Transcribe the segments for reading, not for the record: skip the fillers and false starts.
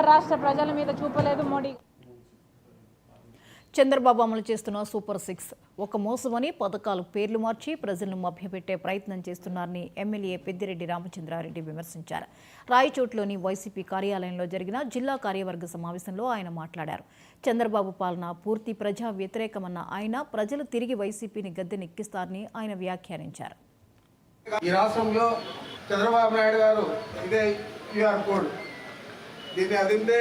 రాష్ట్ర ప్రజల మీద చూపలేదు మోడీ. చంద్రబాబు అమలు చేస్తున్న సూపర్ 6 ఒక మోసమని పథకాలు పేర్లు మార్చి ప్రజలను మభ్యపెట్టే ప్రయత్నం చేస్తున్నారని ఎమ్మెల్యే పెద్దిరెడ్డి రామచంద్రారెడ్డి విమర్శించారు. రాయచోట్లోని వైసీపీ కార్యాలయంలో జరిగిన జిల్లా కార్యవర్గ సమావేశంలో ఆయన మాట్లాడారు. చంద్రబాబు పాలన పూర్తి ప్రజా వ్యతిరేకమన్న ఆయన ప్రజలు తిరిగి వైసీపీని గద్దెనెక్కిస్తారని ఆయన వ్యాఖ్యానించారు. ఈ రాష్ట్రంలో చంద్రబాబు నాయుడు గారు ఇదే క్యూఆర్ కోడ్ దీన్ని అదింటే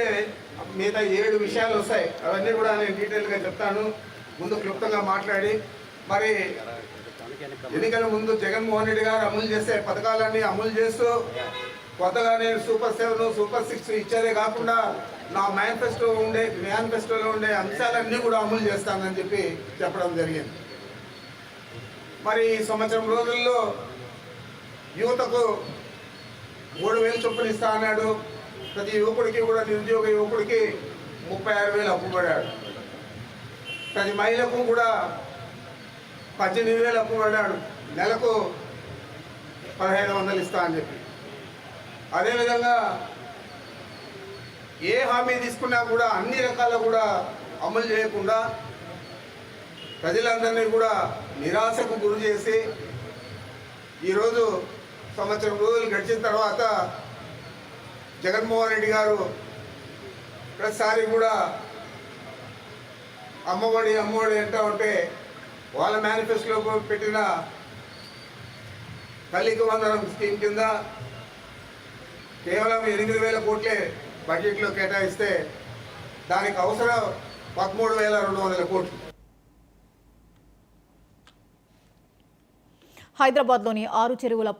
మిగతా 7 విషయాలు వస్తాయి. అవన్నీ కూడా నేను డీటెయిల్గా చెప్తాను. ముందు క్లుప్తంగా మాట్లాడి మరి ఎన్నికల ముందు జగన్మోహన్ రెడ్డి గారు అమలు చేసే పథకాలన్నీ అమలు చేస్తూ కొత్తగా నేను సూపర్ 7 సూపర్ 6 ఇచ్చేదే కాకుండా నా మేనిఫెస్టోలో ఉండే అంశాలన్నీ కూడా అమలు చేస్తానని చెప్పి చెప్పడం జరిగింది. మరి ఈ సంవత్సరం రోజుల్లో యువతకు 3,000 చొప్పున ఇస్తా అన్నాడు. ప్రతి యువకుడికి కూడా నిరుద్యోగ యువకుడికి 36,000 అప్పు పడ్డాడు. ప్రతి మహిళకు కూడా 18,000 అప్పు పడ్డాడు. నెలకు 1,500 ఇస్తా అని చెప్పి. అదేవిధంగా ఏ హామీ తీసుకున్నా కూడా అన్ని రకాల కూడా అమలు చేయకుండా ప్రజలందరినీ కూడా నిరాశకు గురి చేసి ఈరోజు సంవత్సరం రోజులు గడిచిన తర్వాత జగన్మోహన్ రెడ్డి గారు ప్రతిసారి కూడా అమ్మఒడి అంటూ ఉంటే వాళ్ళ మేనిఫెస్టోలో పెట్టిన తల్లికి వందనం స్కీమ్ కింద కేవలం 8,000 కోట్లే బడ్జెట్లో కేటాయిస్తే దానికి అవసరం 13,200 కోట్లు. హైదరాబాద్లోని 6 చెరువుల